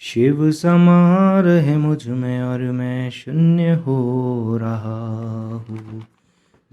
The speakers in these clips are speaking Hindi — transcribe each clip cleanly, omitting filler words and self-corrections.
शिव समा रहे मुझ में और मैं शून्य हो रहा हूँ।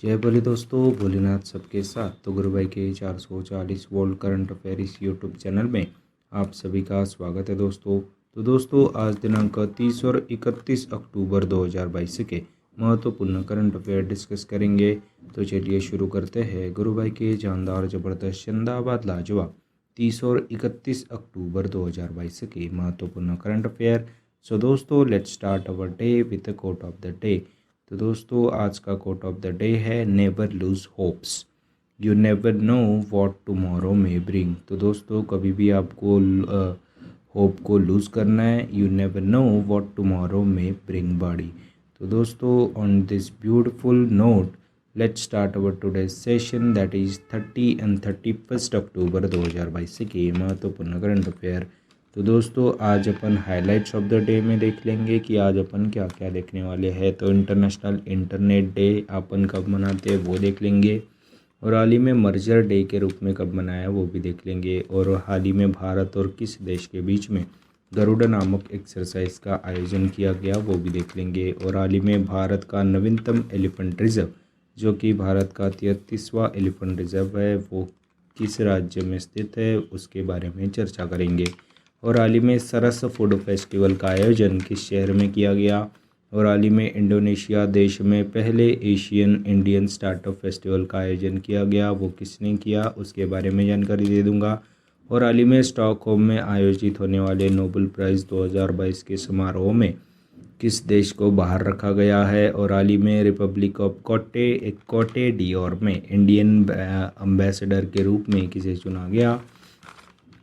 जय बोले दोस्तों, भोलेनाथ सबके साथ। तो गुरु भाई के 440 वोल्ट करंट अफेयर इस यूट्यूब चैनल में आप सभी का स्वागत है दोस्तों। तो दोस्तों, आज दिनांक 30 और 31 अक्टूबर 2022 के महत्वपूर्ण करंट अफेयर डिस्कस करेंगे। तो चलिए शुरू करते हैं। गुरु भाई के जानदार जबरदस्त जिंदाबाद लाजवाब 30 और 31 अक्टूबर 2022 के महत्वपूर्ण करंट अफेयर। सो दोस्तों, let's start our day with the quote of the day. तो दोस्तों, आज का कोट ऑफ द डे है never lose hopes, you never know what tomorrow may bring. तो दोस्तों, कभी भी आपको होप को लूज़ करना है। You never know what tomorrow may bring body. तो दोस्तों, on this beautiful note let's start our today's session, that is 30 and 31 अक्टूबर 2022 के महत्वपूर्ण करंट अफेयर। तो दोस्तों, आज अपन हाइलाइट्स ऑफ द डे में देख लेंगे कि आज अपन क्या क्या देखने वाले हैं। तो इंटरनेशनल इंटरनेट डे अपन कब मनाते हैं वो देख लेंगे, और हाल ही में मर्जर डे के रूप में कब मनाया वो भी देख लेंगे, और हाल ही में भारत और किस देश के बीच में गरुड़ नामक एक्सरसाइज का आयोजन किया गया वो भी देख लेंगे, और हाल ही में भारत का नवीनतम एलिफेंट रिजर्व, जो कि भारत का 33वां एलिफेंट रिजर्व है, वो किस राज्य में स्थित है उसके बारे में चर्चा करेंगे। और हाल ही में सरस फूड फेस्टिवल का आयोजन किस शहर में किया गया, और हाल ही में इंडोनेशिया देश में पहले एशियन इंडियन स्टार्टअप फेस्टिवल का आयोजन किया गया, वो किसने किया उसके बारे में जानकारी दे दूंगा। और हाल ही में स्टॉकहोम में आयोजित होने वाले नोबेल प्राइज़ 2022 के समारोह में किस देश को बाहर रखा गया है, और हाल ही में रिपब्लिक ऑफ कोटे डियोर में इंडियन एम्बेसडर के रूप में किसे चुना गया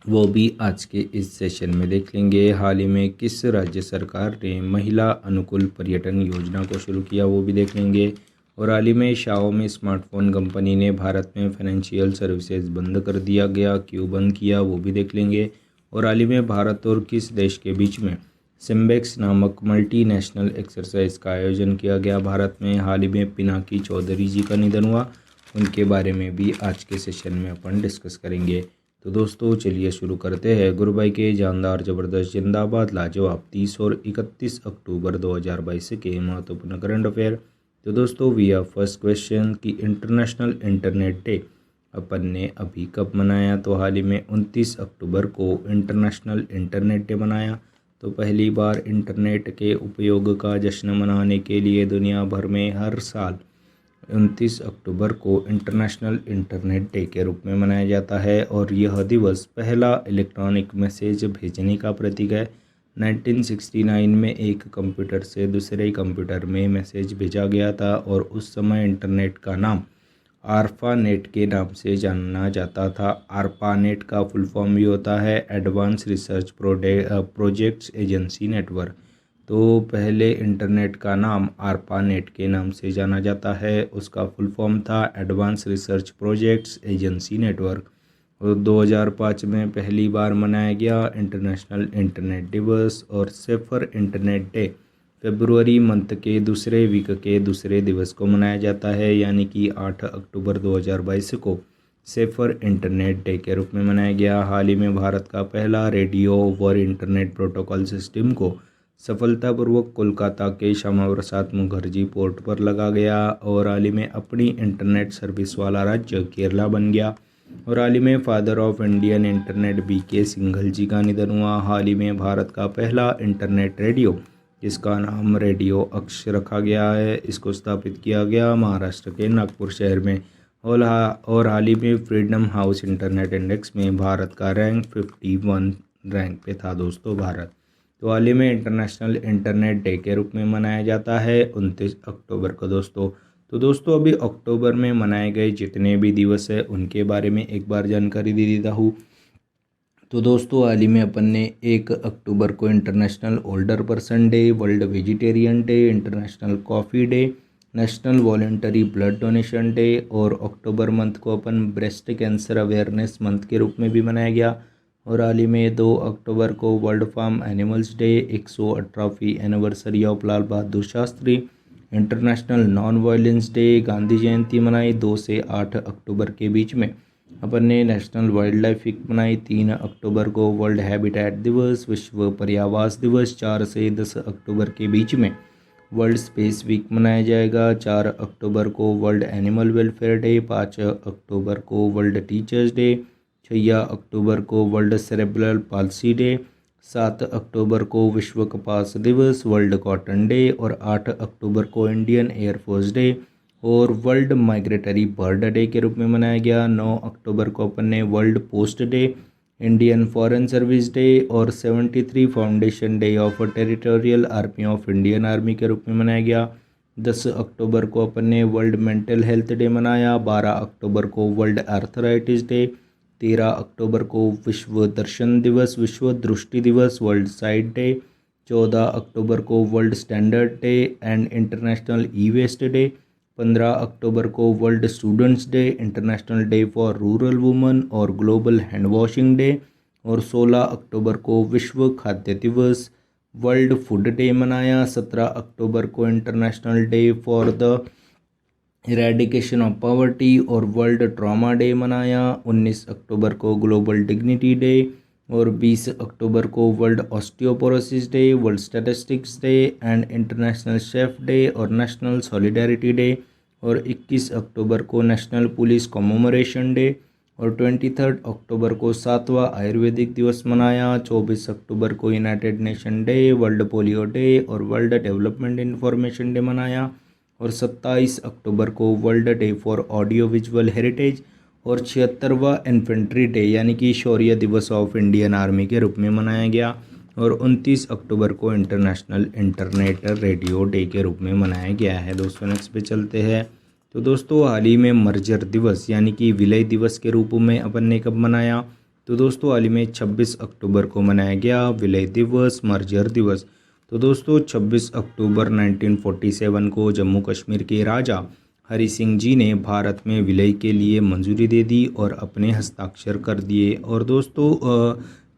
वो भी आज के इस सेशन में देख लेंगे। हाल ही में किस राज्य सरकार ने महिला अनुकूल पर्यटन योजना को शुरू किया वो भी देख लेंगे, और हाल ही में शाओमी स्मार्टफोन कंपनी ने भारत में फाइनेंशियल सर्विसेज बंद कर दिया गया, क्यों बंद किया वो भी देख लेंगे। और हाल ही में भारत और किस देश के बीच में सिम्बेक्स नामक मल्टीनेशनल एक्सरसाइज का आयोजन किया गया भारत में। हाल ही में पिनाकी चौधरी जी का निधन हुआ, उनके बारे में भी आज के सेशन में अपन डिस्कस करेंगे। तो दोस्तों, चलिए शुरू करते हैं। गुरु भाई के जानदार जबरदस्त जिंदाबाद लाजवाब 30 और 31 अक्टूबर 2022 के महत्वपूर्ण करंट अफेयर। तो दोस्तों, वी आर फर्स्ट क्वेश्चन कि इंटरनेशनल इंटरनेट डे अपन ने अभी कब मनाया। तो हाल ही में 29 अक्टूबर को इंटरनेशनल इंटरनेट डे मनाया। तो पहली बार इंटरनेट के उपयोग का जश्न मनाने के लिए दुनिया भर में हर साल 29 अक्टूबर को इंटरनेशनल इंटरनेट डे के रूप में मनाया जाता है, और यह दिवस पहला इलेक्ट्रॉनिक मैसेज भेजने का प्रतीक है। 1969 में एक कंप्यूटर से दूसरे कंप्यूटर में मैसेज भेजा गया था, और उस समय इंटरनेट का नाम आर्पानेट के नाम से जाना जाता था। आर्पानेट का फुल फॉर्म भी होता है advance research projects agency network. तो पहले इंटरनेट का नाम आर्पानेट के नाम से जाना जाता है, उसका फुल फॉर्म था advance research projects agency network. और 2005 में पहली बार मनाया गया इंटरनेशनल इंटरनेट दिवस, और सेफर इंटरनेट डे फरवरी मंथ के दूसरे वीक के दूसरे दिवस को मनाया जाता है, यानी कि 8 अक्टूबर 2022 को सेफर इंटरनेट डे के रूप में मनाया गया। हाल ही में भारत का पहला radio over internet protocol system को सफलतापूर्वक कोलकाता के श्यामा प्रसाद मुखर्जी पोर्ट पर लगा गया, और हाल ही में अपनी इंटरनेट सर्विस वाला राज्य केरला बन गया। और हाल ही में father of Indian internet BK Singhal ji का निधन हुआ। हाल ही में भारत का पहला इंटरनेट रेडियो, जिसका नाम रेडियो अक्ष रखा गया है, इसको स्थापित किया गया महाराष्ट्र के नागपुर शहर में। और हाल ही में फ्रीडम हाउस इंटरनेट इंडेक्स में भारत का रैंक 51 रैंक पे था दोस्तों भारत। तो हाल ही में इंटरनेशनल इंटरनेट डे के रूप में मनाया जाता है 29 अक्टूबर को दोस्तों। तो दोस्तों, अभी अक्टूबर में मनाए गए जितने भी दिवस है उनके बारे में एक बार जानकारी दे देता हूँ। तो दोस्तों, हाल ही में अपन ने 1 अक्टूबर को international older person day, world vegetarian day, international coffee day, national voluntary blood donation day, और अक्टूबर मंथ को अपन ब्रेस्ट कैंसर अवेयरनेस मंथ के रूप में भी मनाया गया। और हाल ही में 2 अक्टूबर को वर्ल्ड फार्म एनिमल्स डे, 118वीं anniversary of Lal Bahadur Shastri, international non violence day, Gandhi Jayanti मनाई 2 से 8 अक्टूबर के बीच में। अपन ने नेशनल वाइल्ड लाइफ वीक मनाई 3 अक्टूबर को, वर्ल्ड हैबिटेट दिवस, विश्व पर्यावास दिवस 4 से 10 अक्टूबर के बीच में वर्ल्ड स्पेस वीक मनाया जाएगा। 4 अक्टूबर को वर्ल्ड एनिमल वेलफेयर डे, 5 अक्टूबर को वर्ल्ड टीचर्स डे, 6 अक्टूबर को वर्ल्ड सेरेब्रल पाल्सी डे, 7 अक्टूबर को विश्व कपास दिवस, वर्ल्ड कॉटन डे और 8 अक्टूबर को इंडियन एयरफोर्स डे और वर्ल्ड माइग्रेटरी बर्ड डे के रूप में मनाया गया। 9 अक्टूबर को अपन ने world post day, Indian foreign service day और 73 foundation day of territorial army of Indian army के रूप में मनाया गया। 10 अक्टूबर को अपन ने वर्ल्ड मेंटल हेल्थ डे मनाया। 12 अक्टूबर को वर्ल्ड आर्थराइटिस डे, 13 अक्टूबर को विश्व दर्शन दिवस, विश्व दृष्टि दिवस, वर्ल्ड साइट डे, 14 अक्टूबर को world standard day and international e waste day, 15 अक्टूबर को world students day, international day for rural women और ग्लोबल हैंड वॉशिंग डे और 16 अक्टूबर को विश्व खाद्य दिवस, वर्ल्ड फूड डे मनाया। 17 अक्टूबर को international day for the eradication of poverty और वर्ल्ड ट्रॉमा डे मनाया। 19 अक्टूबर को ग्लोबल डिग्निटी डे और 20 अक्टूबर को world osteoporosis day, world statistics day and international chef day और नेशनल सॉलिडारिटी डे और 21 अक्टूबर को नेशनल पुलिस कॉमेमोरेशन डे और 23 अक्टूबर को 7वां आयुर्वेदिक दिवस मनाया। 24 अक्टूबर को United nation day, world polio day और वर्ल्ड डेवलपमेंट इंफॉर्मेशन डे मनाया और 27 अक्टूबर को world day for audio visual heritage और 76वां इन्फेंट्री डे यानी कि शौर्य दिवस ऑफ इंडियन आर्मी के रूप में मनाया गया और 29 अक्टूबर को इंटरनेशनल इंटरनेट रेडियो डे के रूप में मनाया गया है। दोस्तों नेक्स्ट पे चलते हैं। तो दोस्तों हाल ही में मर्जर दिवस यानी कि विलय दिवस के रूप में अपन ने कब मनाया? तो दोस्तों हाल ही में 26 अक्टूबर को मनाया गया विलय दिवस, मर्जर दिवस। तो दोस्तों 26 अक्टूबर 1947 को जम्मू कश्मीर के राजा हरि सिंह जी ने भारत में विलय के लिए मंजूरी दे दी और अपने हस्ताक्षर कर दिए। और दोस्तों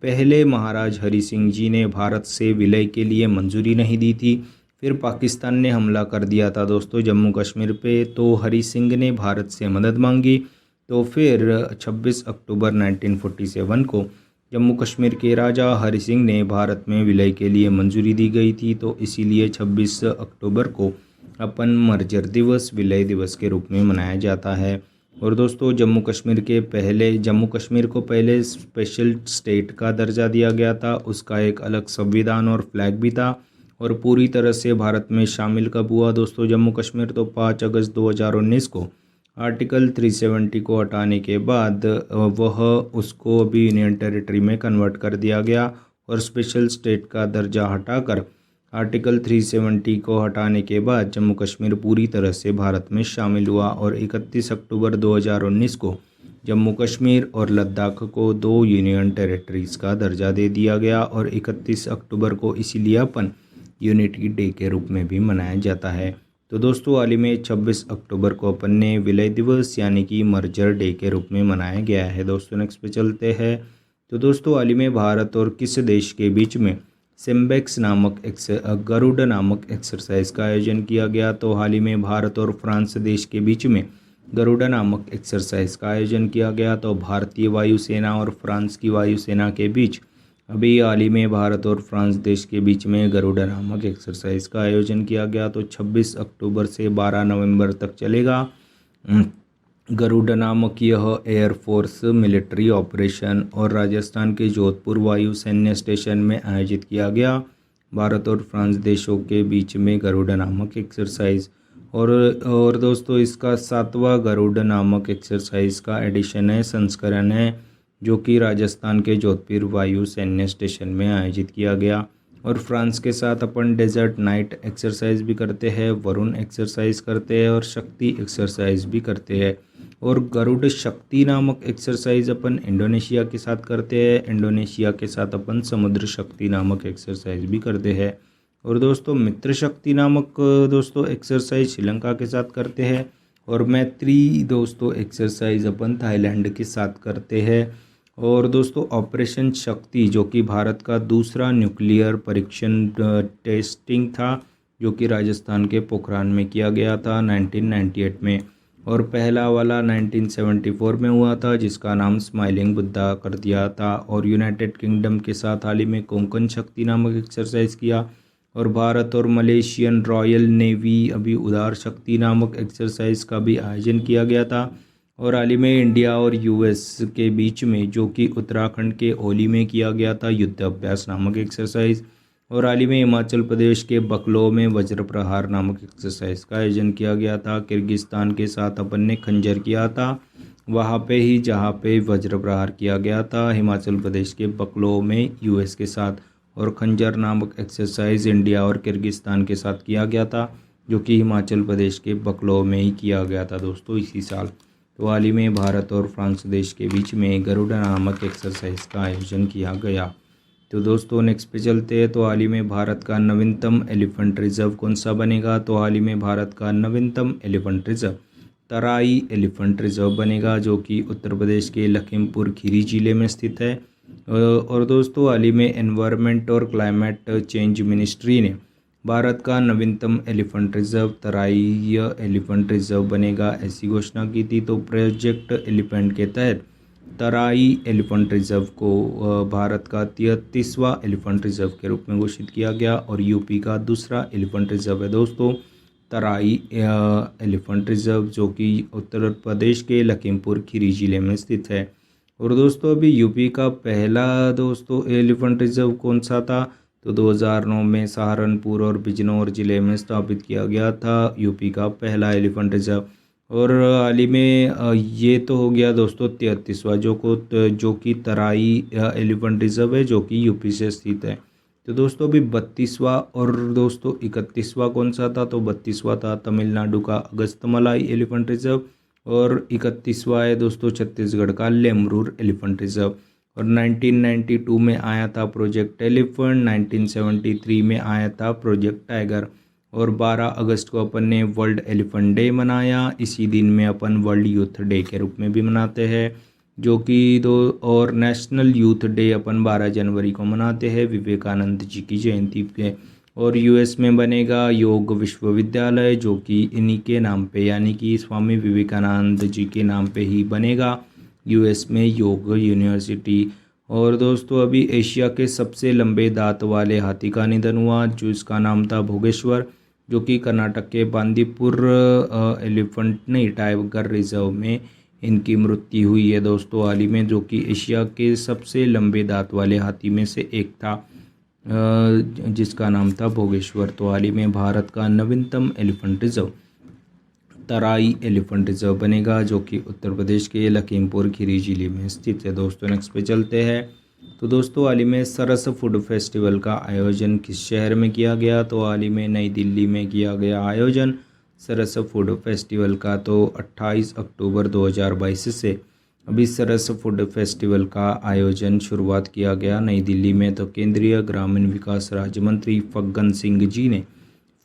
पहले महाराज हरि सिंह जी ने भारत से विलय के लिए मंजूरी नहीं दी थी, फिर पाकिस्तान ने हमला कर दिया था दोस्तों जम्मू कश्मीर पे, तो हरि सिंह ने भारत से मदद मांगी। तो फिर 26 अक्टूबर 1947 को जम्मू कश्मीर के राजा हरि सिंह ने भारत में विलय के लिए मंजूरी दी गई थी, तो इसीलिए 26 अक्टूबर को अपन मर्जर दिवस, विलय दिवस के रूप में मनाया जाता है। और दोस्तों जम्मू कश्मीर को पहले स्पेशल स्टेट का दर्जा दिया गया था, उसका एक अलग संविधान और फ्लैग भी था और पूरी तरह से भारत में शामिल कब हुआ दोस्तों जम्मू कश्मीर? तो 5 अगस्त 2019 को आर्टिकल 370 को हटाने के बाद वह उसको अभी यूनियन टेरिटरी में कन्वर्ट कर दिया गया और स्पेशल स्टेट का दर्जा हटाकर आर्टिकल 370 को हटाने के बाद जम्मू कश्मीर पूरी तरह से भारत में शामिल हुआ और 31 अक्टूबर 2019 को जम्मू कश्मीर और लद्दाख को 2 यूनियन टेरिटरीज़ का दर्जा दे दिया गया और 31 अक्टूबर को इसीलिए अपन यूनिटी डे के रूप में भी मनाया जाता है। तो दोस्तों हाल ही में 26 अक्टूबर को अपन ने विलय दिवस यानी कि मर्जर डे के रूप में मनाया गया है। दोस्तों नेक्स्ट पे चलते हैं। तो दोस्तों हाल ही में भारत और किस देश के बीच में सिम्बेक्स नामक गरुड़ नामक एक्सरसाइज का आयोजन किया गया? तो हाल ही में भारत और फ्रांस देश के बीच में गरुड़ नामक एक्सरसाइज का आयोजन किया गया। तो भारतीय वायुसेना और फ्रांस की वायुसेना के बीच अभी हाल ही में भारत और फ्रांस देश के बीच में गरुड़ नामक एक्सरसाइज का आयोजन किया गया। तो 26 अक्टूबर से 12 नवंबर तक चलेगा गरुड़ नामक यह एयरफोर्स मिलिट्री ऑपरेशन और राजस्थान के जोधपुर वायु सैन्य स्टेशन में आयोजित किया गया। भारत और फ्रांस देशों के बीच में गरुड़ नामक एक्सरसाइज और दोस्तों इसका 7वां गरुड़ नामक एक्सरसाइज का एडिशन है, संस्करण है, जो कि राजस्थान के जोधपुर वायु सैन्य स्टेशन में आयोजित किया गया। और फ्रांस के साथ अपन डेजर्ट नाइट एक्सरसाइज भी करते हैं, वरुण एक्सरसाइज करते हैं और शक्ति एक्सरसाइज भी करते हैं। और गरुड़ शक्ति नामक एक्सरसाइज अपन इंडोनेशिया के साथ करते हैं, इंडोनेशिया के साथ अपन समुद्र शक्ति नामक एक्सरसाइज भी करते हैं। और दोस्तों मित्र शक्ति नामक दोस्तों एक्सरसाइज श्रीलंका के साथ करते हैं और मैत्री दोस्तों एक्सरसाइज अपन थाईलैंड के साथ करते हैं। और दोस्तों ऑपरेशन शक्ति जो कि भारत का दूसरा न्यूक्लियर परीक्षण टेस्टिंग था, जो कि राजस्थान के पोखरान में किया गया था 1998 में। और पहला वाला 1974 में हुआ था जिसका नाम स्माइलिंग बुद्धा कर दिया था। और यूनाइटेड किंगडम के साथ हाल ही में कोंकण शक्ति नामक एक्सरसाइज किया। और भारत और मलेशियन रॉयल नेवी अभी उदार शक्ति नामक एक्सरसाइज का भी आयोजन किया गया था। और हाल ही में इंडिया और यूएस के बीच में जो कि उत्तराखंड के ओली में किया गया था युद्ध अभ्यास नामक एक्सरसाइज। और हाल ही में हिमाचल प्रदेश के बकलो में वज्र प्रहार नामक एक्सरसाइज का आयोजन किया गया था। किर्गिस्तान के साथ अपन ने खंजर किया था वहाँ पे ही जहाँ पे वज्र प्रहार किया गया था हिमाचल प्रदेश के बकलो में यूएस के साथ। और खंजर नामक एक्सरसाइज इंडिया और किर्गिस्तान के साथ किया गया था जो कि हिमाचल प्रदेश के बकलो में ही किया गया था दोस्तों इसी साल। तो हाल ही में भारत और फ्रांस देश के बीच में गरुड़ा नामक एक्सरसाइज का आयोजन किया गया। तो दोस्तों नेक्स्ट पे चलते हैं। तो हाल ही में भारत का नवीनतम एलिफेंट रिजर्व कौन सा बनेगा? तो हाल ही में भारत का नवीनतम एलिफेंट रिजर्व तराई एलिफेंट रिजर्व बनेगा जो कि उत्तर प्रदेश के लखीमपुर खीरी जिले में स्थित है। और दोस्तों हाल ही में एनवायरनमेंट और क्लाइमेट चेंज मिनिस्ट्री ने भारत का नवीनतम एलिफेंट रिजर्व तराई एलिफेंट रिजर्व बनेगा ऐसी घोषणा की थी। तो प्रोजेक्ट एलिफेंट के तहत तराई एलिफेंट रिजर्व को भारत का 33वां एलिफेंट रिजर्व के रूप में घोषित किया गया। और यूपी का दूसरा एलिफेंट रिजर्व है दोस्तों तराई एलिफेंट रिजर्व जो कि उत्तर प्रदेश के लखीमपुर खीरी जिले में स्थित है। और दोस्तों अभी यूपी का पहला दोस्तों एलिफेंट रिजर्व कौन सा था? तो 2009 में सहारनपुर और बिजनौर जिले में स्थापित किया गया था यूपी का पहला एलिफेंट रिजर्व। और हाल ही में ये तो हो गया दोस्तों 33वां जो कि तराई एलिफेंट रिजर्व है जो कि यूपी से स्थित है। तो दोस्तों अभी 32वां और दोस्तों 31वां कौन सा था? तो 32वां था तमिलनाडु का अगस्तमलाई एलिफेंट रिजर्व। और 31वां है दोस्तों छत्तीसगढ़ का लेमरूर एलिफेंट रिजर्व। और 1992 में आया था प्रोजेक्ट एलिफेंट, 1973 में आया था प्रोजेक्ट टाइगर। और 12 अगस्त को अपन ने वर्ल्ड एलिफेंट डे मनाया। इसी दिन में अपन वर्ल्ड यूथ डे के रूप में भी मनाते हैं जो कि और नेशनल यूथ डे अपन 12 जनवरी को मनाते हैं विवेकानंद जी की जयंती पे। और यूएस में बनेगा योग विश्वविद्यालय जो कि इन्हीं के नाम पे यानी कि स्वामी विवेकानंद जी के नाम पे ही बनेगा यूएस में योग यूनिवर्सिटी। और दोस्तों अभी एशिया के सबसे लंबे दांत वाले हाथी का निधन हुआ जो इसका नाम था भोगेश्वर जो कि कर्नाटक के बांदीपुर एलिफेंट नहीं टाइगर रिजर्व में इनकी मृत्यु हुई है दोस्तों हाल ही में जो कि एशिया के सबसे लंबे दांत वाले हाथी में से एक था जिसका नाम था भोगेश्वर। तो हाल ही में भारत का नवीनतम एलिफेंट रिजर्व तराई एलिफेंट रिजर्व बनेगा जो कि उत्तर प्रदेश के लखीमपुर खीरी जिले में स्थित है। दोस्तों नेक्स्ट पे चलते हैं। तो दोस्तों हाल ही में सरस फूड फेस्टिवल का आयोजन किस शहर में किया गया? तो हाल ही में नई दिल्ली में किया गया आयोजन सरस फूड फेस्टिवल का। तो 28 अक्टूबर 2022 से अभी सरस फूड फेस्टिवल का आयोजन शुरुआत किया गया नई दिल्ली में। तो केंद्रीय ग्रामीण विकास राज्य मंत्री फग्गन सिंह जी ने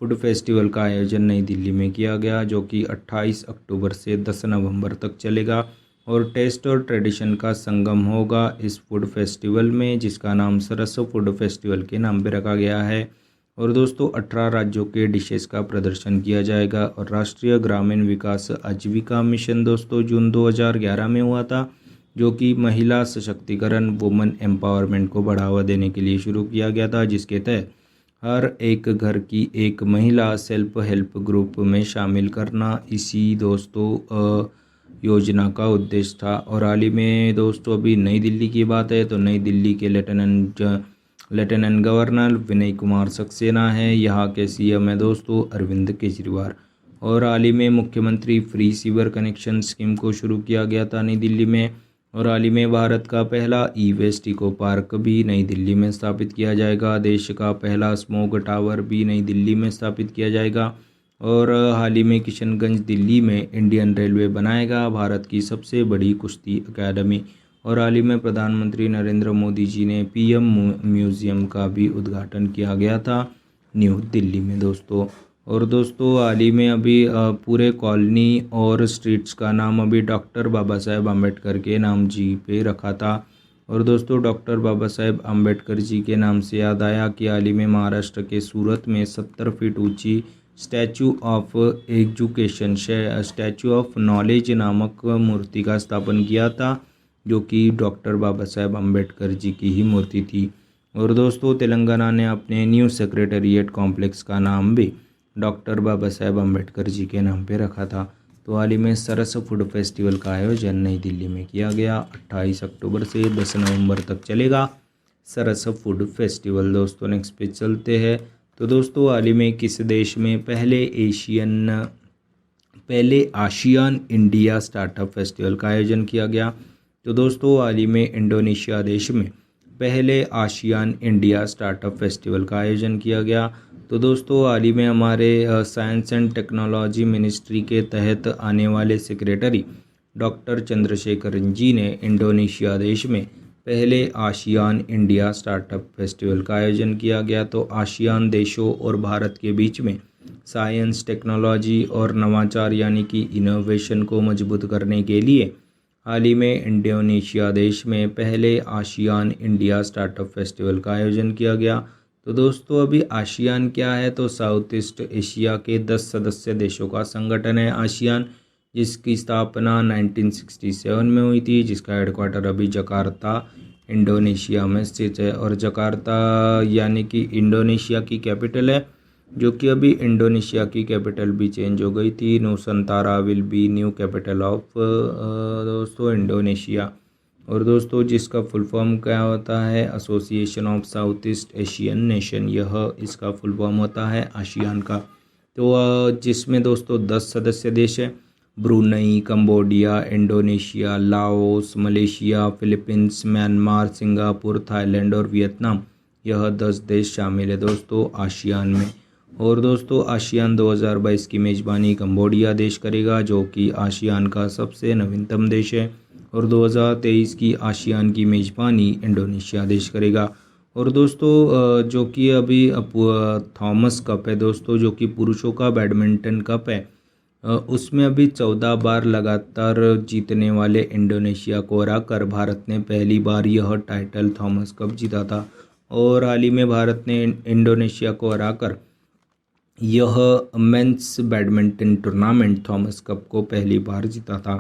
फूड फेस्टिवल का आयोजन नई दिल्ली में किया गया जो कि 28 अक्टूबर से 10 नवंबर तक चलेगा। और टेस्ट और ट्रेडिशन का संगम होगा इस फूड फेस्टिवल में जिसका नाम सरस फूड फेस्टिवल के नाम पे रखा गया है। और दोस्तों 18 राज्यों के डिशेस का प्रदर्शन किया जाएगा। और राष्ट्रीय ग्रामीण विकास आजीविका मिशन दोस्तों जून 2011 में हुआ था जो कि महिला सशक्तिकरण वुमेन एम्पावरमेंट को बढ़ावा देने के लिए शुरू किया गया था जिसके तहत हर एक घर की एक महिला सेल्फ हेल्प ग्रुप में शामिल करना इसी दोस्तों योजना का उद्देश्य था। और हाल ही में दोस्तों अभी नई दिल्ली की बात है तो नई दिल्ली के लेफ्टिनेंट गवर्नर विनय कुमार सक्सेना है। यहाँ के सीएम है दोस्तों अरविंद केजरीवाल। और हाल ही में मुख्यमंत्री फ्री सीवर कनेक्शन स्कीम को शुरू किया गया था नई दिल्ली में। और हाल ही में भारत का पहला ई वेस्ट इको पार्क भी नई दिल्ली में स्थापित किया जाएगा। देश का पहला स्मोक टावर भी नई दिल्ली में स्थापित किया जाएगा। और हाल ही में किशनगंज दिल्ली में इंडियन रेलवे बनाएगा भारत की सबसे बड़ी कुश्ती अकादमी। और हाल ही में प्रधानमंत्री नरेंद्र मोदी जी ने पीएम म्यूजियम का भी उद्घाटन किया गया था न्यू दिल्ली में दोस्तों। और दोस्तों हाल ही में अभी पूरे कॉलोनी और स्ट्रीट्स का नाम अभी डॉक्टर बाबा साहेब अम्बेडकर के नाम जी पे रखा था। और दोस्तों डॉक्टर बाबा साहेब अम्बेडकर जी के नाम से याद आया कि हाल ही में महाराष्ट्र के सूरत में 70 फीट ऊंची statue of education statue of knowledge नामक मूर्ति का स्थापन किया था, जो कि डॉक्टर बाबा साहेब अम्बेडकर जी की ही मूर्ति थी। और दोस्तों तेलंगाना ने अपने न्यू सेक्रेटरीट कॉम्प्लेक्स का नाम भी डॉक्टर बाबा साहेब अम्बेडकर जी के नाम पे रखा था। तो हाल ही में सरस फूड फेस्टिवल का आयोजन नई दिल्ली में किया गया। 28 अक्टूबर से 10 नवंबर तक चलेगा सरस फूड फेस्टिवल। दोस्तों नेक्स्ट पे चलते हैं। तो दोस्तों हाल ही में किस देश में पहले आशियान इंडिया स्टार्टअप फेस्टिवल का आयोजन किया गया? तो दोस्तों हाल ही में इंडोनेशिया देश में पहले आशियान इंडिया स्टार्टअप फेस्टिवल का आयोजन किया गया। तो दोस्तों हाल ही में हमारे साइंस एंड टेक्नोलॉजी मिनिस्ट्री के तहत आने वाले सेक्रेटरी डॉक्टर चंद्रशेखरन जी ने इंडोनेशिया देश में पहले आशियान इंडिया स्टार्टअप फेस्टिवल का आयोजन किया गया। तो आशियान देशों और भारत के बीच में साइंस टेक्नोलॉजी और नवाचार यानी कि इनोवेशन को मजबूत करने के लिए हाल ही में इंडोनेशिया देश में पहले आशियान इंडिया स्टार्टअप फेस्टिवल का आयोजन किया गया। तो दोस्तों अभी आशियान क्या है? तो साउथ ईस्ट एशिया के 10 सदस्य देशों का संगठन है आशियान, जिसकी स्थापना 1967 में हुई थी, जिसका हेडक्वार्टर अभी जकार्ता इंडोनेशिया में स्थित है। और जकार्ता यानी कि इंडोनेशिया की कैपिटल है, जो कि अभी इंडोनेशिया की कैपिटल भी चेंज हो गई थी। Nusantara will be new capital of दोस्तों इंडोनेशिया। और दोस्तों जिसका फुल फॉर्म क्या होता है? Association of south east Asian nation, यह इसका फुल फॉर्म होता है आशियान का। तो जिसमें दोस्तों 10 सदस्य देश हैं। Brunei, Cambodia, Indonesia, Laos, Malaysia, Philippines, Myanmar, Singapore, Thailand और वियतनाम, यह 10 देश शामिल है दोस्तों आशियान में। और दोस्तों आशियान 2022 की मेज़बानी कंबोडिया देश करेगा, जो कि आशियान का सबसे नवीनतम देश है। और 2023 की आशियान की मेज़बानी इंडोनेशिया देश करेगा। और दोस्तों जो कि अभी थॉमस कप है दोस्तों, जो कि पुरुषों का बैडमिंटन कप है, उसमें अभी 14 बार लगातार जीतने वाले इंडोनेशिया को हराकर भारत ने पहली बार यह टाइटल थॉमस कप जीता था। और हाल ही में भारत ने इंडोनेशिया को हराकर यह men's badminton tournament Thomas cup को पहली बार जीता था।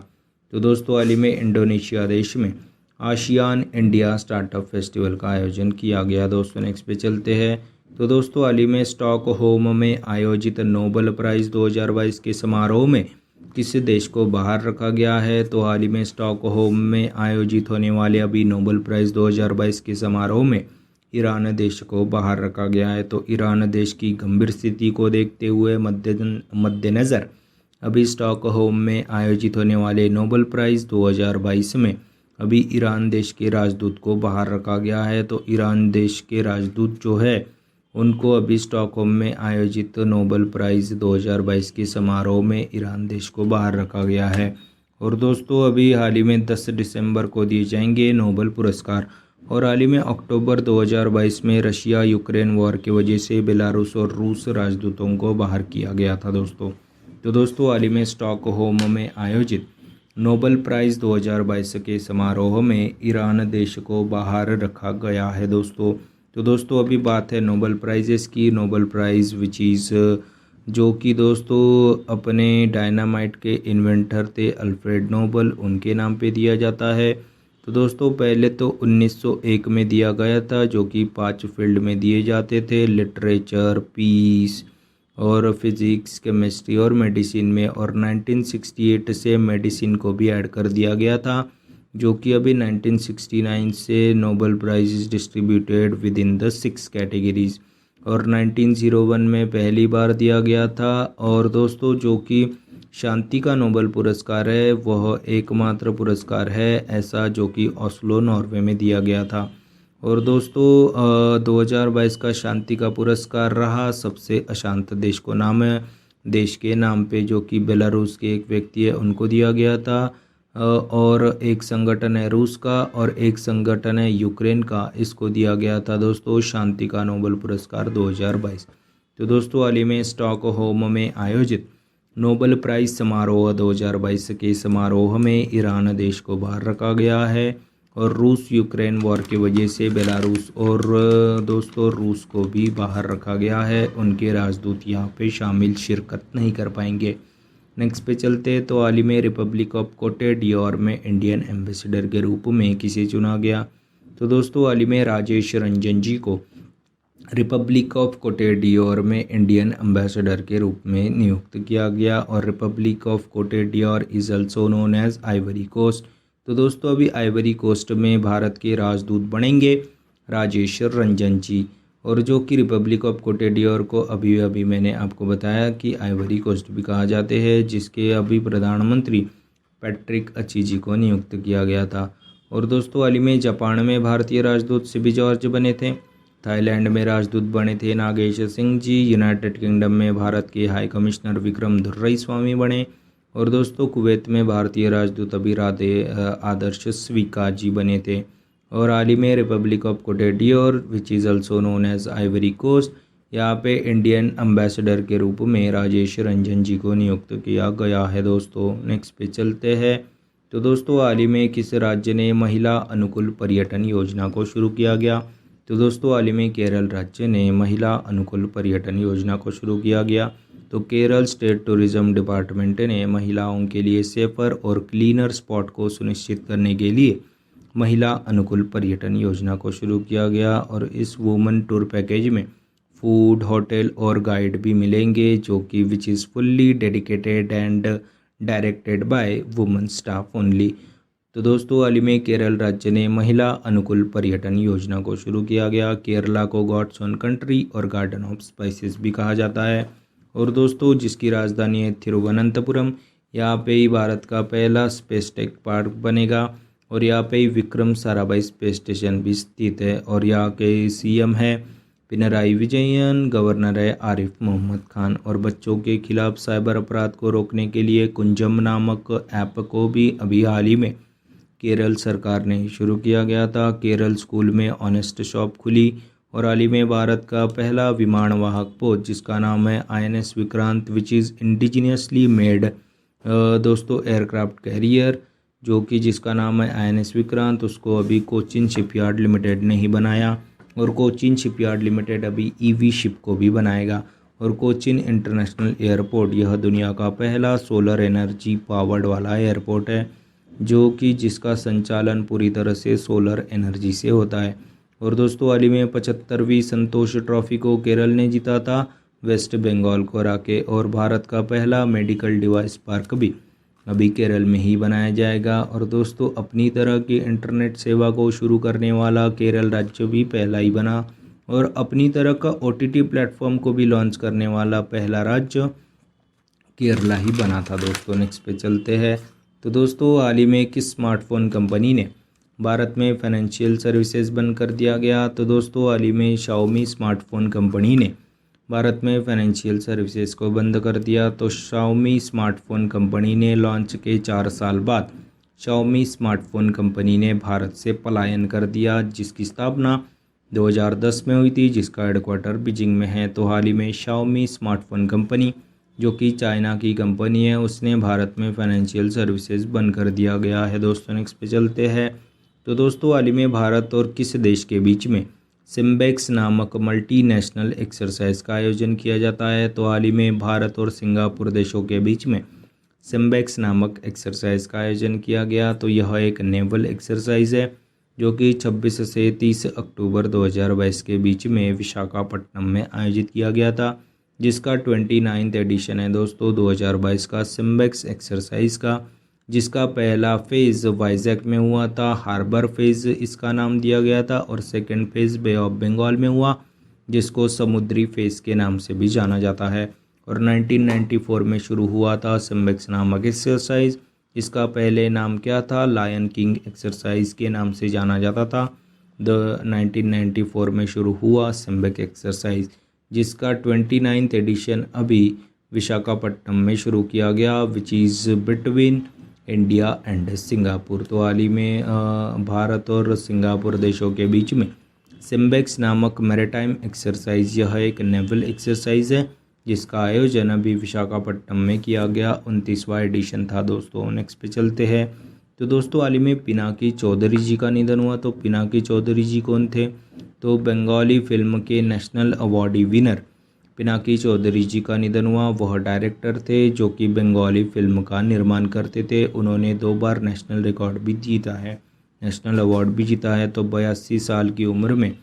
तो दोस्तों हाल ही में इंडोनेशिया देश में आशियान इंडिया स्टार्टअप फेस्टिवल का आयोजन किया गया। दोस्तों नेक्स्ट पे चलते हैं। तो दोस्तों हाल ही में स्टॉकहोम में आयोजित नोबेल प्राइज़ 2022 के समारोह में किस देश को बाहर रखा गया है? तो हाल ही में स्टॉकहोम में आयोजित होने वाले अभी नोबेल प्राइज़ 2022 के समारोह में ईरान देश को बाहर रखा गया है। तो ईरान देश की गंभीर स्थिति को देखते हुए मद्देनज़र अभी स्टॉकहोम में आयोजित होने वाले नोबेल प्राइज़ 2022 में अभी ईरान देश के राजदूत को बाहर रखा गया है। तो ईरान देश के राजदूत जो है उनको अभी स्टॉकहोम में आयोजित नोबेल प्राइज़ 2022 के समारोह में ईरान देश को बाहर रखा गया है। और दोस्तों अभी हाल ही में 10 दिसंबर को दिए जाएंगे नोबेल पुरस्कार। और हाल ही में अक्टूबर 2022 में रशिया यूक्रेन वॉर की वजह से बेलारूस और रूस राजदूतों को बाहर किया गया था दोस्तों। तो दोस्तों हाल ही में स्टॉकहोम में आयोजित नोबेल प्राइज़ 2022 के समारोह में ईरान देश को बाहर रखा गया है दोस्तों। तो दोस्तों अभी बात है नोबेल प्राइजेस की। नोबेल प्राइज़ विच इज़ जो कि दोस्तों अपने डायनामाइट के इन्वेंटर थे अल्फ्रेड नोबेल, उनके नाम पे दिया जाता है। तो दोस्तों पहले तो 1901 में दिया गया था, जो कि 5 फील्ड में दिए जाते थे, लिटरेचर, पीस और फिज़िक्स, केमिस्ट्री और मेडिसिन में। और 1968 से मेडिसिन को भी ऐड कर दिया गया था, जो कि अभी 1969 से Nobel prize is distributed with in the 6 categories. और 1901 में पहली बार दिया गया था। और दोस्तों जो कि शांति का नोबेल पुरस्कार है, वह एकमात्र पुरस्कार है ऐसा जो कि ओस्लो नॉर्वे में दिया गया था। और दोस्तों 2022 का शांति का पुरस्कार रहा सबसे अशांत देश को नाम है, देश के नाम पे, जो कि बेलारूस के एक व्यक्ति है उनको दिया गया था। और एक संगठन है रूस का और एक संगठन है यूक्रेन का, इसको दिया गया था दोस्तों शांति का नोबेल पुरस्कार 2022। तो दोस्तों हाल ही में स्टॉकहोम में आयोजित नोबेल प्राइज़ समारोह 2022 के समारोह में ईरान देश को बाहर रखा गया है। और रूस यूक्रेन वॉर की वजह से बेलारूस और दोस्तों रूस को भी बाहर रखा गया है। उनके राजदूत यहाँ पे शामिल शिरकत नहीं कर पाएंगे। नेक्स्ट पे चलते हैं। तो हाल ही में रिपब्लिक ऑफ कोटे डियोर में इंडियन एम्बेसडर के रूप में किसे चुना गया? तो दोस्तों हाल ही में राजेश रंजन जी को रिपब्लिक ऑफ कोटे डियोर में इंडियन एम्बेसडर के रूप में नियुक्त किया गया। और Republic of Cote d'Ivoire is also known as Ivory Coast. तो दोस्तों अभी आइवरी कोस्ट में भारत के राजदूत बनेंगे राजेश रंजन जी। और जो कि रिपब्लिक ऑफ कोटे डियोर को अभी अभी मैंने आपको बताया कि आइवरी कोस्ट भी कहा जाते हैं, जिसके अभी प्रधानमंत्री पैट्रिक अचीजी को नियुक्त किया गया था। और दोस्तों हाल ही में जापान में भारतीय राजदूत सिबी जॉर्ज बने थे। थाईलैंड में राजदूत बने थे नागेश सिंह जी। यूनाइटेड किंगडम में भारत के हाई कमिश्नर विक्रम दुर्रई स्वामी बने। और दोस्तों कुवैत में भारतीय राजदूत अभी राधे आदर्श स्वीका जी बने थे। और हाल ही में Republic of Cote d'Ivoire which is also known as Ivory Coast, यहाँ पे इंडियन एम्बेसडर के रूप में राजेश रंजन जी को नियुक्त किया गया है। दोस्तों नेक्स्ट पे चलते हैं। तो दोस्तों हाल ही में किस राज्य ने महिला अनुकूल पर्यटन योजना को शुरू किया गया? तो दोस्तों हाल ही में केरल राज्य ने महिला अनुकूल पर्यटन योजना को शुरू किया गया। तो केरल स्टेट टूरिज्म डिपार्टमेंट ने महिलाओं के लिए सेफर और क्लीनर स्पॉट को सुनिश्चित करने के लिए महिला अनुकूल पर्यटन योजना को शुरू किया गया। और इस वुमेन टूर पैकेज में फूड, होटल और गाइड भी मिलेंगे, जो कि which is fully dedicated and directed by women staff only. तो दोस्तों हाल ही में केरल राज्य ने महिला अनुकूल पर्यटन योजना को शुरू किया गया। केरला को गॉड्स ओन कंट्री और गार्डन ऑफ स्पाइसेस भी कहा जाता है। और दोस्तों जिसकी राजधानी है तिरुवनंतपुरम, यहाँ पे ही भारत का पहला स्पेस टेक पार्क बनेगा। और यहाँ पे ही विक्रम साराभाई स्पेस स्टेशन भी स्थित है। और यहाँ के सीएम है पिनराई विजयन, गवर्नर है आरिफ मोहम्मद खान। और बच्चों के खिलाफ साइबर अपराध को रोकने के लिए कुंजम नामक ऐप को भी अभी हाल ही में केरल सरकार ने शुरू किया गया था। केरल स्कूल में ऑनेस्ट शॉप खुली। और हाल ही में भारत का पहला विमानवाहक पोत जिसका नाम है INS Vikrant which is indigenously made दोस्तों एयरक्राफ्ट कैरियर, जो कि जिसका नाम है INS विक्रांत, उसको अभी कोचिन शिपयार्ड लिमिटेड ने ही बनाया। और कोचिन शिपयार्ड लिमिटेड अभी EV शिप को भी बनाएगा। और कोचिन इंटरनेशनल एयरपोर्ट यह दुनिया का पहला सोलर एनर्जी पावर्ड वाला एयरपोर्ट है, जो कि जिसका संचालन पूरी तरह से सोलर एनर्जी से होता है। और दोस्तों हाल ही में 75वीं संतोष ट्रॉफी को केरल ने जीता था वेस्ट बंगाल को हरा के। और भारत का पहला मेडिकल डिवाइस पार्क भी अभी केरल में ही बनाया जाएगा। और दोस्तों अपनी तरह की इंटरनेट सेवा को शुरू करने वाला केरल राज्य भी पहला ही बना। और अपनी तरह का OTT प्लेटफॉर्म को भी लॉन्च करने वाला पहला राज्य केरला ही बना था। दोस्तों नेक्स्ट पे चलते हैं। तो दोस्तों हाल ही में किस स्मार्टफोन कंपनी ने भारत में फाइनेंशियल सर्विसेज बंद कर दिया गया? तो दोस्तों हाल ही में शाओमी स्मार्टफोन कंपनी ने भारत में फाइनेंशियल सर्विसेज को बंद कर दिया। तो शाओमी स्मार्टफोन कंपनी ने लॉन्च के 4 साल बाद शाओमी स्मार्टफोन कंपनी ने भारत से पलायन कर दिया, जिसकी स्थापना 2010 में हुई थी, जिसका हेडक्वार्टर बीजिंग में है। तो हाल ही में शाओमी स्मार्टफोन कंपनी जो कि चाइना की कंपनी है, उसने भारत में फाइनेंशियल सर्विसेज बंद कर दिया गया है। दोस्तों नेक्स्ट पे चलते हैं। तो दोस्तों हाल ही में भारत और किस देश के बीच में सिम्बेक्स नामक मल्टीनेशनल एक्सरसाइज का आयोजन किया जाता है? तो हाल ही में भारत और सिंगापुर देशों के बीच में सिम्बेक्स नामक एक्सरसाइज का आयोजन किया गया। तो यह एक नेवल एक्सरसाइज है जो कि 26 से 30 अक्टूबर 2022 के बीच में विशाखापट्टनम में आयोजित किया गया था, जिसका 29वां एडिशन है दोस्तों 2022 का सिम्बेक्स एक्सरसाइज का, जिसका पहला फेज़ वाइजैक में हुआ था, हार्बर फेज़ इसका नाम दिया गया था। और second phase Bay of Bengal में हुआ, जिसको समुद्री फेज़ के नाम से भी जाना जाता है। और 1994 में शुरू हुआ था सिम्बेक्स नामक एक्सरसाइज। इसका पहले नाम क्या था? लायन किंग एक्सरसाइज के नाम से जाना जाता था। 1994 में शुरू हुआ सिम्बेक एक्सरसाइज, जिसका 29वां एडिशन अभी विशाखापट्टनम में शुरू किया गया, which is between India and Singapore. तो हाल ही में भारत और सिंगापुर देशों के बीच में सिम्बेक्स नामक मैरीटाइम एक्सरसाइज यह एक नेवल एक्सरसाइज है, जिसका आयोजन अभी विशाखापट्टनम में किया गया। 29वां एडिशन था दोस्तों। नेक्स्ट पे चलते हैं। तो दोस्तों हाल ही में पिनाकी चौधरी जी का निधन हुआ। तो पिनाकी चौधरी जी कौन थे? तो बंगाली फिल्म के national awardee winner Pinaki Chaudhary ji का निधन हुआ। वह डायरेक्टर थे जो कि बंगाली फिल्म का निर्माण करते थे। उन्होंने 2 बार नेशनल रिकॉर्ड भी जीता है, नेशनल अवार्ड भी जीता है। तो 82 साल की उम्र में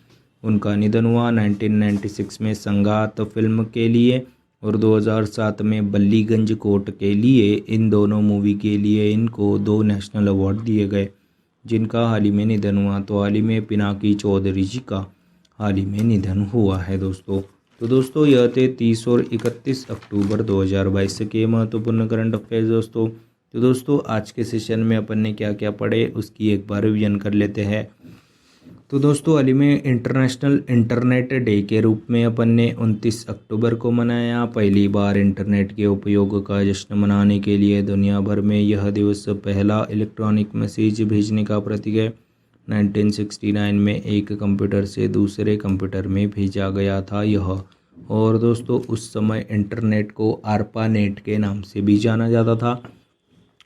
उनका निधन हुआ। 1996 में संगात फिल्म के लिए और 2007 में बल्लीगंज कोर्ट के लिए, इन दोनों मूवी के लिए इनको 2 नेशनल अवार्ड दिए गए, जिनका हाल ही में निधन हुआ। तो हाल ही में पिनाकी चौधरी जी का हाल ही में निधन हुआ है दोस्तों। तो दोस्तों यह थे 30 और 31 अक्टूबर 2022 के महत्वपूर्ण करंट अफेयर्स दोस्तों। तो दोस्तों आज के सेशन में अपन ने क्या क्या पढ़े उसकी एक बार रिवीजन कर लेते हैं। तो दोस्तों हाल ही में इंटरनेशनल इंटरनेट डे के रूप में अपन ने 29 अक्टूबर को मनाया। पहली बार इंटरनेट के उपयोग का जश्न मनाने के लिए दुनिया भर में यह दिवस पहला इलेक्ट्रॉनिक मैसेज भेजने का प्रतीक है। 1969 में एक कंप्यूटर से दूसरे कंप्यूटर में भेजा गया था यह। और दोस्तों उस समय इंटरनेट को आरपानेट के नाम से भी जाना जाता था,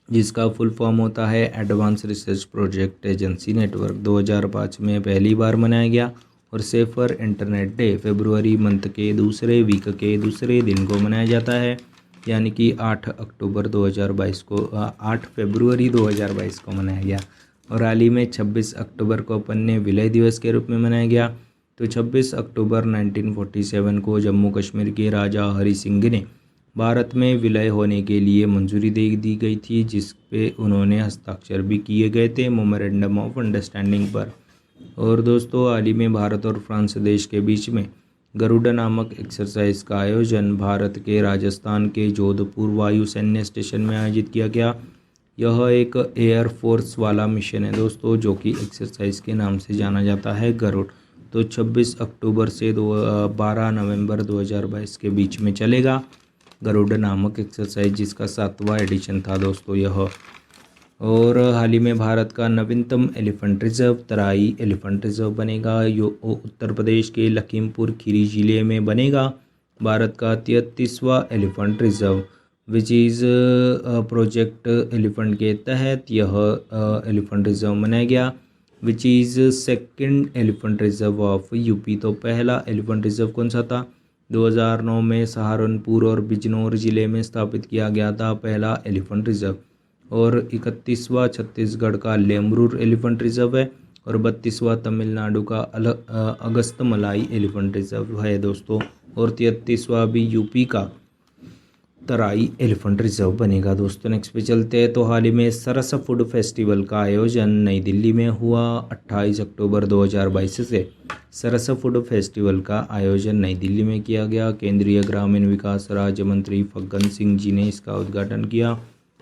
जिसका फुल फॉर्म होता है advance research project agency network. 2005 में पहली बार मनाया गया। और सेफर इंटरनेट डे फरवरी मंथ के दूसरे वीक के दूसरे दिन को मनाया जाता है, यानी कि 8 अक्टूबर 2022 को 8 फरवरी 2022 को मनाया गया। और हाल ही में 26 अक्टूबर को अपन ने विलय दिवस के रूप में मनाया गया। तो 26 अक्टूबर 1947 को जम्मू कश्मीर के राजा हरि सिंह ने भारत में विलय होने के लिए मंजूरी दे दी गई थी, जिस पे उन्होंने हस्ताक्षर भी किए गए थे मेमोरेंडम ऑफ अंडरस्टैंडिंग पर। और दोस्तों हाल ही में भारत और फ्रांस देश के बीच में गरुड़ा नामक एक्सरसाइज का आयोजन भारत के राजस्थान के जोधपुर वायु सैन्य स्टेशन में आयोजित किया गया। यह एक एयरफोर्स वाला मिशन है दोस्तों, जो कि एक्सरसाइज के नाम से जाना जाता है गरुड़। तो 26 अक्टूबर से 12 नवंबर 2022 के बीच में चलेगा गरुड़ नामक एक्सरसाइज, जिसका 7वां एडिशन था दोस्तों यह। और हाल ही में भारत का नवीनतम एलिफेंट रिजर्व तराई एलिफेंट रिजर्व बनेगा। यो उत्तर प्रदेश के लखीमपुर खीरी जिले में बनेगा। भारत का 33वां elephant reserve which is project elephant के तहत यह एलिफेंट रिजर्व बनाया गया, which is second elephant reserve of UP. तो पहला एलिफेंट रिजर्व कौन सा था? 2009 में सहारनपुर और बिजनौर जिले में स्थापित किया गया था पहला एलिफेंट रिजर्व। और 31वां छत्तीसगढ़ का लेमरूर एलिफेंट रिजर्व है। और 32वां तमिलनाडु का अगस्तमलाई एलिफेंट रिजर्व है दोस्तों। और 33वां भी यूपी का तराई एलिफेंट रिजर्व बनेगा दोस्तों। नेक्स्ट पे चलते हैं। तो हाल ही में सरस फूड फेस्टिवल का आयोजन नई दिल्ली में हुआ। 28 अक्टूबर 2022 से सरस फूड फेस्टिवल का आयोजन नई दिल्ली में किया गया। केंद्रीय ग्रामीण विकास राज्य मंत्री फग्गन सिंह जी ने इसका उद्घाटन किया।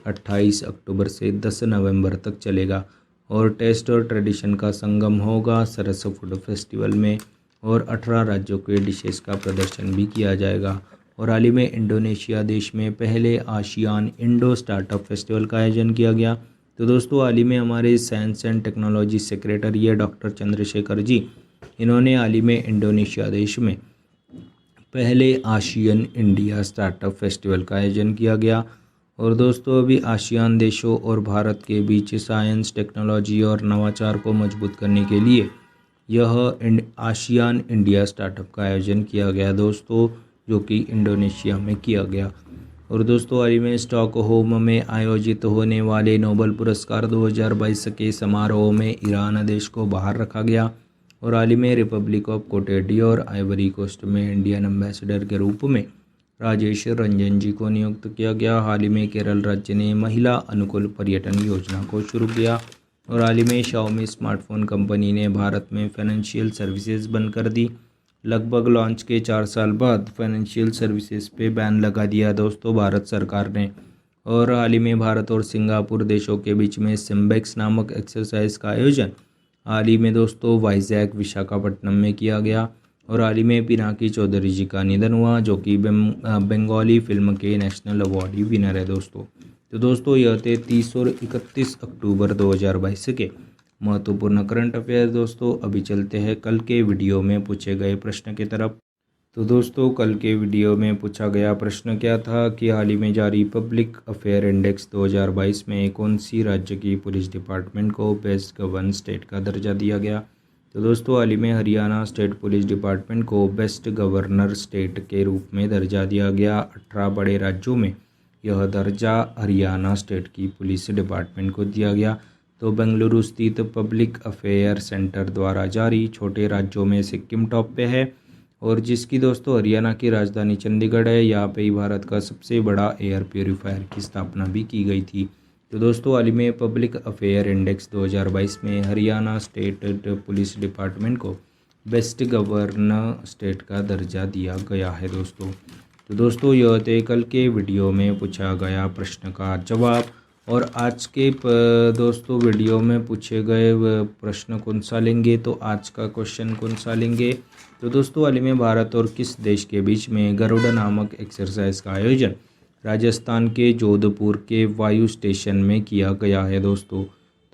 28 अक्टूबर से 10 नवंबर तक चलेगा। और टेस्ट और ट्रेडिशन का संगम होगा सरस फूड फेस्टिवल में। और 18 राज्यों के डिशेस का प्रदर्शन भी किया जाएगा। और हाल ही में इंडोनेशिया देश में पहले आशियान इंडो स्टार्टअप फेस्टिवल का आयोजन किया गया। तो दोस्तों हाल ही में हमारे साइंस एंड टेक्नोलॉजी सेक्रेटरी है डॉक्टर चंद्रशेखर जी, इन्होंने हाल ही में इंडोनेशिया देश में पहले आशियन इंडिया स्टार्टअप फेस्टिवल का आयोजन किया गया। और दोस्तों अभी आशियान देशों और भारत के बीच साइंस टेक्नोलॉजी और नवाचार को मजबूत करने के लिए यह आशियान इंडिया स्टार्टअप का आयोजन किया गया दोस्तों, जो कि इंडोनेशिया में किया गया। और दोस्तों हाल ही में स्टॉकहोम में आयोजित होने वाले नोबेल पुरस्कार 2022 के समारोह में ईरान देश को बाहर रखा गया। और हाल ही में रिपब्लिक ऑफ कोटेडी और आइवरी कोस्ट में इंडियन एम्बेसडर के रूप में राजेश रंजन जी को नियुक्त किया गया। हाल ही में केरल राज्य ने महिला अनुकूल पर्यटन योजना को शुरू किया। और हाल ही में शाओमी स्मार्टफोन कंपनी ने भारत में फाइनेंशियल सर्विसेज बंद कर दी। लगभग लॉन्च के 4 साल बाद फाइनेंशियल सर्विसेज पे बैन लगा दिया दोस्तों भारत सरकार ने। और हाल ही में भारत और सिंगापुर देशों के बीच में सिम्बेक्स नामक एक्सरसाइज का आयोजन हाल ही में दोस्तों वाइजैक विशाखापट्टनम में किया गया। और हाल ही में पिनाकी चौधरी जी का निधन हुआ, जो कि बंगाली फिल्म के नेशनल अवार्डी विनर है दोस्तों। तो दोस्तों यह थे 30 और 31 अक्टूबर 2022 के महत्वपूर्ण करंट अफेयर दोस्तों। अभी चलते हैं कल के वीडियो में पूछे गए प्रश्न की तरफ। तो दोस्तों कल के वीडियो में पूछा गया प्रश्न क्या था कि हाल ही में जारी पब्लिक अफेयर इंडेक्स 2022 में कौन सी राज्य की पुलिस डिपार्टमेंट को बेस्ट गवर्न स्टेट का दर्जा दिया गया। तो दोस्तों हाल ही में हरियाणा स्टेट पुलिस डिपार्टमेंट को बेस्ट गवर्नर स्टेट के रूप में दर्जा दिया गया। 18 बड़े राज्यों में यह दर्जा हरियाणा स्टेट की पुलिस डिपार्टमेंट को दिया गया। तो बेंगलुरु स्थित पब्लिक अफेयर सेंटर द्वारा जारी छोटे राज्यों में सिक्किम टॉप पे है और जिसकी दोस्तों हरियाणा की राजधानी चंडीगढ़ है। यहाँ पे ही भारत का सबसे बड़ा एयर प्योरीफायर की स्थापना भी की गई थी। तो दोस्तों हाल ही में पब्लिक अफेयर इंडेक्स 2022 में हरियाणा स्टेट पुलिस डिपार्टमेंट को बेस्ट गवर्नर स्टेट का दर्जा दिया गया है दोस्तों। तो दोस्तों यह थे कल के वीडियो में पूछा गया प्रश्न का जवाब। और आज के दोस्तों वीडियो में पूछे गए प्रश्न कौन सा लेंगे, तो आज का क्वेश्चन कौन सा लेंगे। तो दोस्तों हाल ही में भारत और किस देश के बीच में गरुड़ नामक एक्सरसाइज का आयोजन राजस्थान के जोधपुर के वायु स्टेशन में किया गया है दोस्तों।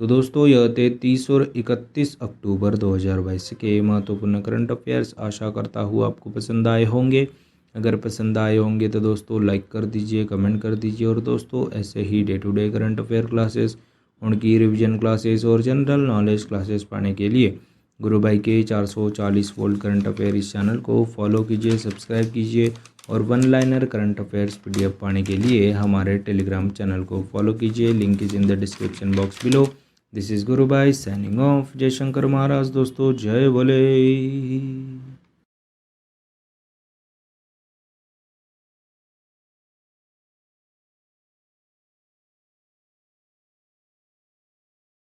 तो दोस्तों यह थे 30 और 31 अक्टूबर 2022 के महत्वपूर्ण करंट अफेयर्स। आशा करता हूँ आपको पसंद आए होंगे। अगर पसंद आए होंगे तो दोस्तों लाइक कर दीजिए, कमेंट कर दीजिए। और दोस्तों ऐसे ही day to day current affair classes, उनकी रिवीजन क्लासेस और जनरल नॉलेज क्लासेस पाने के लिए गुरु भाई के 440 वोल्ट करंट अफेयर इस चैनल को फॉलो कीजिए, सब्सक्राइब कीजिए। और one liner current affairs PDF पाने के लिए हमारे टेलीग्राम चैनल को फॉलो कीजिए। Link is in the description box below. This is Guru Bhai signing off. जय शंकर महाराज दोस्तों, जय बोले।